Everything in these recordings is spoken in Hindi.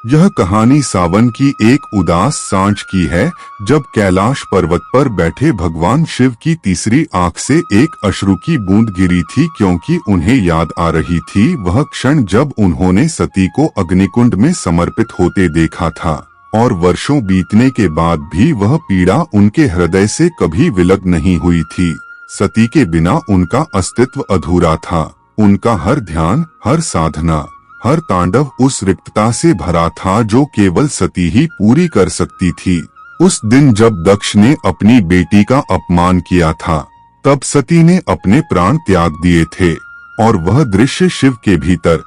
यह कहानी सावन की एक उदास सांझ की है, जब कैलाश पर्वत पर बैठे भगवान शिव की तीसरी आंख से एक अश्रु की बूंद गिरी थी, क्योंकि उन्हें याद आ रही थी वह क्षण जब उन्होंने सती को अग्निकुंड में समर्पित होते देखा था। और वर्षों बीतने के बाद भी वह पीड़ा उनके हृदय से कभी विलग नहीं हुई थी। सती के बिना उनका अस्तित्व अधूरा था। उनका हर ध्यान, हर साधना, हर तांडव उस रिक्तता से भरा था जो केवल सती ही पूरी कर सकती थी। उस दिन जब दक्ष ने अपनी बेटी का अपमान किया था, तब सती ने अपने प्राण त्याग दिए थे, और वह दृश्य शिव के भीतर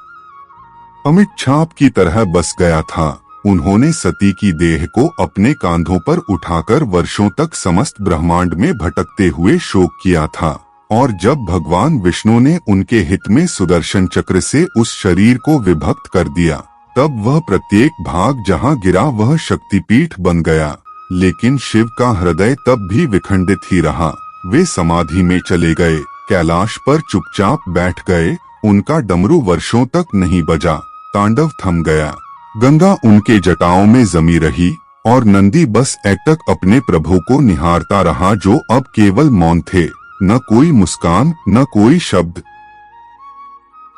अमिट छाप की तरह बस गया था। उन्होंने सती की देह को अपने कांधों पर उठाकर वर्षों तक समस्त ब्रह्मांड में भटकते हुए शोक किया था, और जब भगवान विष्णु ने उनके हित में सुदर्शन चक्र से उस शरीर को विभक्त कर दिया, तब वह प्रत्येक भाग जहां गिरा वह शक्तिपीठ बन गया। लेकिन शिव का हृदय तब भी विखंडित ही रहा। वे समाधि में चले गए, कैलाश पर चुपचाप बैठ गए। उनका डमरू वर्षों तक नहीं बजा, तांडव थम गया। गंगा उनके जटाओं में जमी रही, और नंदी बस एकटक अपने प्रभु को निहारता रहा, जो अब केवल मौन थे। न कोई मुस्कान, न कोई शब्द।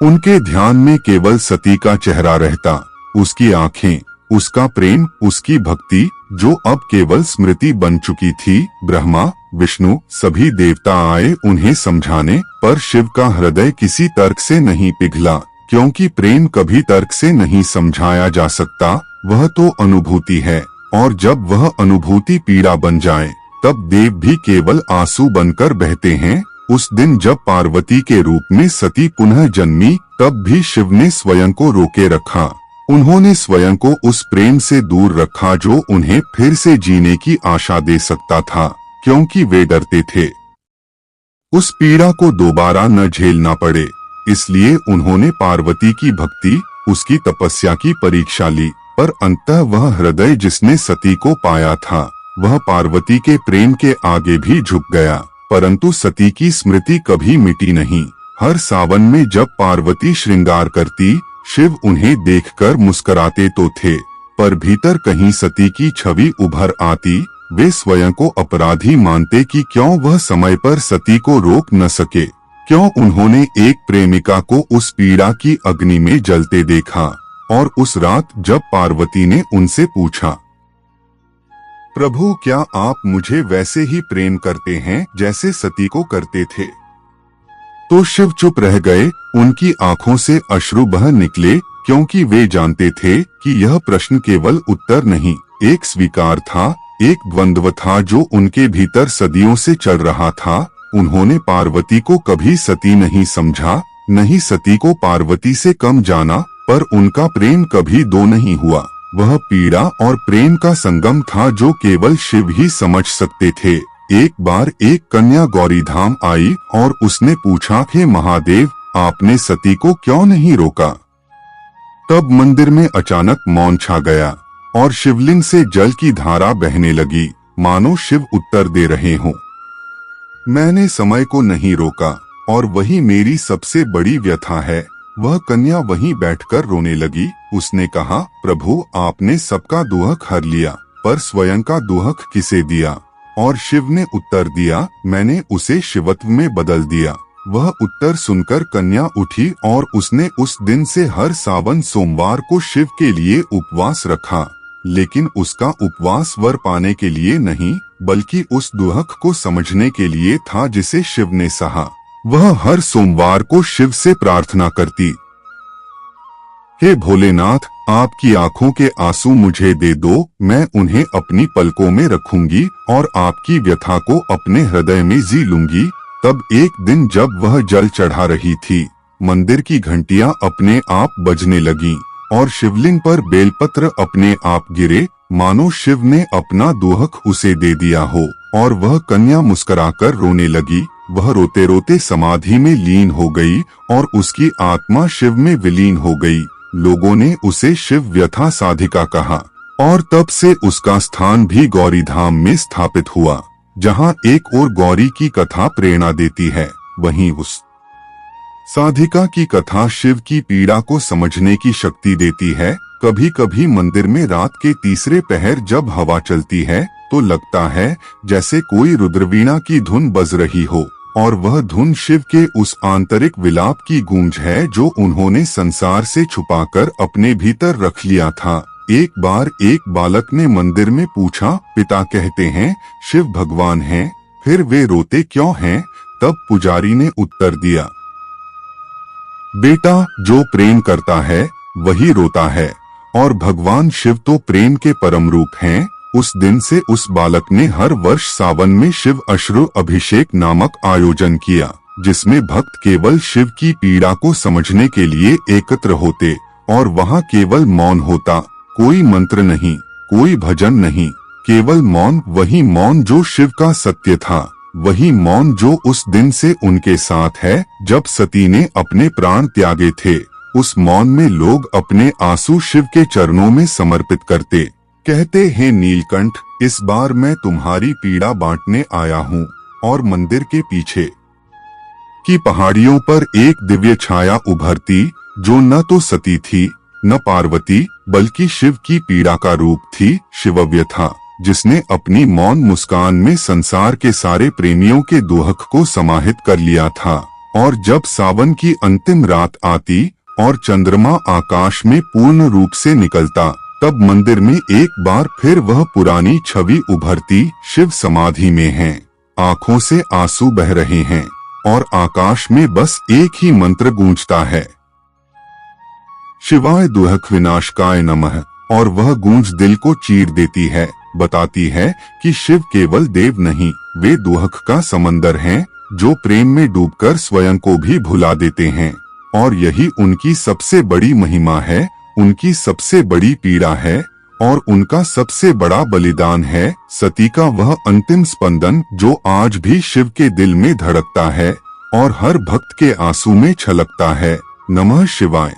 उनके ध्यान में केवल सती का चेहरा रहता, उसकी आंखें, उसका प्रेम, उसकी भक्ति, जो अब केवल स्मृति बन चुकी थी। ब्रह्मा, विष्णु, सभी देवता आए उन्हें समझाने, पर शिव का हृदय किसी तर्क से नहीं पिघला, क्योंकि प्रेम कभी तर्क से नहीं समझाया जा सकता। वह तो अनुभूति है, और जब वह अनुभूति पीड़ा बन जाए, तब देव भी केवल आंसू बनकर बहते हैं। उस दिन जब पार्वती के रूप में सती पुनः जन्मी, तब भी शिव ने स्वयं को रोके रखा। उन्होंने स्वयं को उस प्रेम से दूर रखा जो उन्हें फिर से जीने की आशा दे सकता था, क्योंकि वे डरते थे उस पीड़ा को दोबारा न झेलना पड़े। इसलिए उन्होंने पार्वती की भक्ति, उसकी तपस्या की परीक्षा ली, पर अंततः वह हृदय जिसने सती को पाया था, वह पार्वती के प्रेम के आगे भी झुक गया। परंतु सती की स्मृति कभी मिटी नहीं। हर सावन में जब पार्वती श्रृंगार करती, शिव उन्हें देखकर मुस्कुराते तो थे, पर भीतर कहीं सती की छवि उभर आती। वे स्वयं को अपराधी मानते कि क्यों वह समय पर सती को रोक न सके, क्यों उन्होंने एक प्रेमिका को उस पीड़ा की अग्नि में जलते देखा। और उस रात जब पार्वती ने उनसे पूछा, प्रभु, क्या आप मुझे वैसे ही प्रेम करते हैं जैसे सती को करते थे? तो शिव चुप रह गए। उनकी आंखों से अश्रु बह निकले, क्योंकि वे जानते थे कि यह प्रश्न केवल उत्तर नहीं, एक स्वीकार था, एक द्वंद्व था जो उनके भीतर सदियों से चल रहा था। उन्होंने पार्वती को कभी सती नहीं समझा, नहीं सती को पार्वती से कम जाना, पर उनका प्रेम कभी दो नहीं हुआ। वह पीड़ा और प्रेम का संगम था जो केवल शिव ही समझ सकते थे। एक बार एक कन्या गौरीधाम आई और उसने पूछा, हे महादेव, आपने सती को क्यों नहीं रोका? तब मंदिर में अचानक मौन छा गया, और शिवलिंग से जल की धारा बहने लगी, मानो शिव उत्तर दे रहे हों। मैंने समय को नहीं रोका, और वही मेरी सबसे बड़ी व्यथा है। वह कन्या वहीं बैठकर रोने लगी। उसने कहा, प्रभु, आपने सबका दुहक हर लिया, पर स्वयं का दुहक किसे दिया? और शिव ने उत्तर दिया, मैंने उसे शिवत्व में बदल दिया। वह उत्तर सुनकर कन्या उठी, और उसने उस दिन से हर सावन सोमवार को शिव के लिए उपवास रखा। लेकिन उसका उपवास वर पाने के लिए नहीं, बल्कि उस दुहक को समझने के लिए था जिसे शिव ने सहा। वह हर सोमवार को शिव से प्रार्थना करती, हे भोलेनाथ, आपकी आंखों के आंसू मुझे दे दो, मैं उन्हें अपनी पलकों में रखूंगी और आपकी व्यथा को अपने हृदय में जी लूंगी। तब एक दिन जब वह जल चढ़ा रही थी, मंदिर की घंटियां अपने आप बजने लगीं, और शिवलिंग पर बेलपत्र अपने आप गिरे, मानो शिव ने अपना दुहक उसे दे दिया हो। और वह कन्या मुस्कुराकर रोने लगी। वह रोते रोते समाधि में लीन हो गई, और उसकी आत्मा शिव में विलीन हो गई। लोगों ने उसे शिव व्यथा साधिका कहा, और तब से उसका स्थान भी गौरीधाम में स्थापित हुआ। जहां एक और गौरी की कथा प्रेरणा देती है, वहीं उस साधिका की कथा शिव की पीड़ा को समझने की शक्ति देती है। कभी कभी मंदिर में रात के तीसरे पहर जब हवा चलती है तो लगता है जैसे कोई रुद्रवीणा की धुन बज रही हो, और वह धुन शिव के उस आंतरिक विलाप की गूंज है जो उन्होंने संसार से छुपाकर अपने भीतर रख लिया था। एक बार एक बालक ने मंदिर में पूछा, पिता कहते हैं शिव भगवान हैं, फिर वे रोते क्यों हैं? तब पुजारी ने उत्तर दिया, बेटा, जो प्रेम करता है वही रोता है, और भगवान शिव तो प्रेम के परम रूप हैं। उस दिन से उस बालक ने हर वर्ष सावन में शिव अश्रु अभिषेक नामक आयोजन किया, जिसमें भक्त केवल शिव की पीड़ा को समझने के लिए एकत्र होते, और वहाँ केवल मौन होता, कोई मंत्र नहीं, कोई भजन नहीं, केवल मौन, वही मौन जो शिव का सत्य था, वही मौन जो उस दिन से उनके साथ है जब सती ने अपने प्राण त्यागे थे। उस मौन में लोग अपने आंसू शिव के चरणों में समर्पित करते, कहते हैं, नीलकंठ, इस बार मैं तुम्हारी पीड़ा बांटने आया हूँ। और मंदिर के पीछे की पहाड़ियों पर एक दिव्य छाया उभरती जो न तो सती थी न पार्वती, बल्कि शिव की पीड़ा का रूप थी, शिवव्यथा, जिसने अपनी मौन मुस्कान में संसार के सारे प्रेमियों के दुख को समाहित कर लिया था। और जब सावन की अंतिम रात आती और चंद्रमा आकाश में पूर्ण रूप से निकलता, तब मंदिर में एक बार फिर वह पुरानी छवि उभरती, शिव समाधि में हैं, आंखों से आंसू बह रहे हैं, और आकाश में बस एक ही मंत्र गूंजता है, शिवाय दुहक विनाशकाय नमः। और वह गूंज दिल को चीर देती है, बताती है कि शिव केवल देव नहीं, वे दुहक का समंदर हैं, जो प्रेम में डूबकर स्वयं को भी भुला देते हैं। और यही उनकी सबसे बड़ी महिमा है, उनकी सबसे बड़ी पीड़ा है, और उनका सबसे बड़ा बलिदान है, सती का वह अंतिम स्पंदन जो आज भी शिव के दिल में धड़कता है और हर भक्त के आंसू में छलकता है। नमः शिवाय।